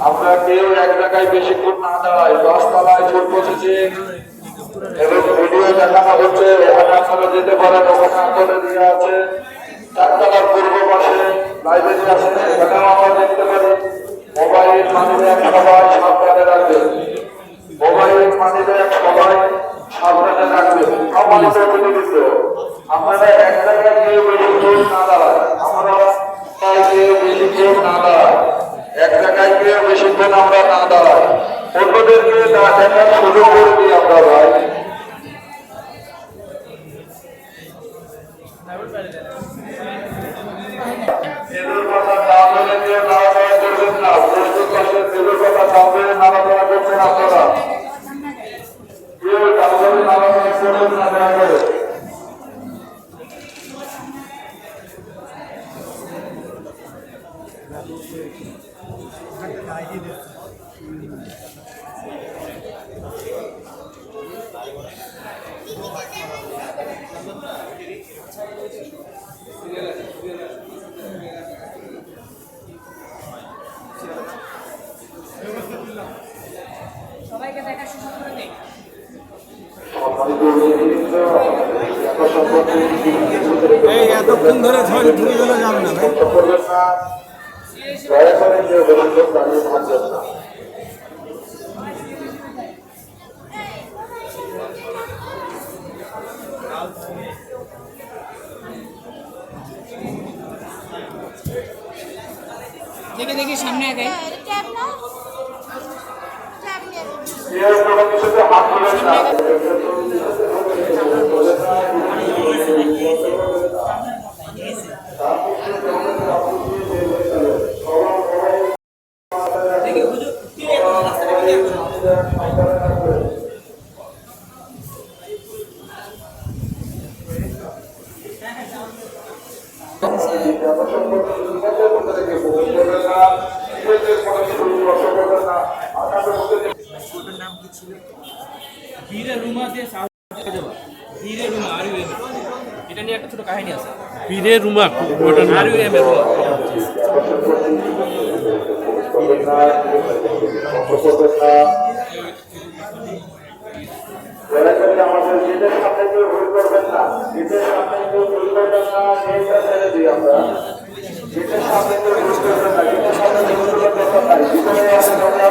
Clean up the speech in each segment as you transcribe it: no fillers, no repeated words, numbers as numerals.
আমরা কেউ এক জায়গায় বেশিক্ষণ না দাঁড়াই। 10 তলায় ঝুল বসেছে এবং ভিডিও দেখানো হচ্ছে, ওখানে আপনারা যেতে পারেন, ওখানে আপনাদের দিয়ে আছে। 4 তলার পূর্ব পাশে লাইব্রেরি আছে, এখানেও আমরা দেখতে পারি। মোবাইল মানিব্যাগ সবাই সাবধানে রাখবেন, মোবাইল মানিব্যাগ সবাই সাবধানে রাখবেন। সম্মানিত প্রতিনিধিত্ব, আপনারা এক জায়গায় কেউ বেশিক্ষণ না দাঁড়ায়, আমরা কেউ বেশিক্ষণ না দাঁড়ায়, এক জায়গায় কেউ বেশিক্ষণ আমরা না দাঁড়াই। অন্যদেরকে না দেখার সুযোগ করে দিই আমরা ভাই। এদের কথা সামনে দিয়ে নাড়াচাড়া করবেন না, প্রস্তুত পাশে এদের কথা সামনে নাড়াচাড়া করছেন আপনারা, কেউ সামনে নাড়াচাড়া করবেন না দয়া করে। সবাইকে দেখার সুযোগ করে দেয়। এই এতক্ষণ ধরে ঝড় ঢুকে গেলে যাবে না ভাই। দয়া করে কেউ বেশিক্ষণ দাঁড়িয়ে থাকবেন না। দেখে দেখি সামনে আগে কেউ কোনো কিছুতে হাত দিবেন না। এটা নিয়ে একটা ছোট কাহিনী আছে। পীরে রুমা আমাদের গেটের সামনে কেউ ভুল করবেন না, গেটের সামনে কেউ ভুল করবেন না, গেটটা ছেড়ে দিই আমরা। গেটের সামনে কেউ ভুল করবেন না, গেটের সামনে ভুল করার দরকার নাই। ভিতরে আসেন, আমরা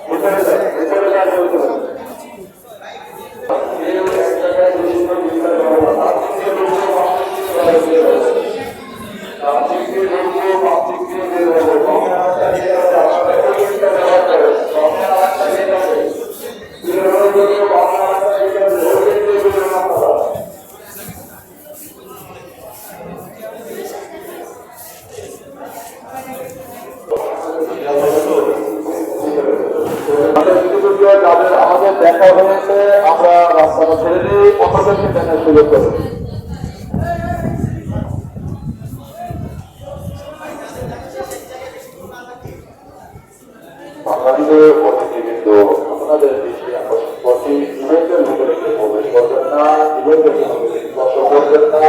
ভিতরে যাই, ভিতরে যাই চলতে পারি। কেউ এক জায়গায় বেশি করে ভিতরে যাবো না, আপনি দিয়ে ঢুকবো, আপনি দিয়ে বের হবো, আপনি দিয়ে ঢুকবো, আপনি দিয়ে বের হবো। সামনে আরেকটা গেট আছে, আপনাদের ওই গেটটা ব্যবহার করেন। সামনে আরেকটা গেট আছে, বের হয়ে ঢুকবো, সামনে আরেকটা গেট আছে, ওই গেট দিয়ে বের হবো আপনারা। আমাদের দেখা হয়েছে, আমরা রাস্তাটা ছেড়ে দিই, অন্যদেরকে দেখার সুযোগ করি। বাংলাদেশের অতিথিবৃন্দ, আপনাদের দৃষ্টি আকর্ষণ করছি, ইভেন্টের ভিতরে প্রবেশ করবেন না, ইভেন্টের স্পর্শ করবেন না।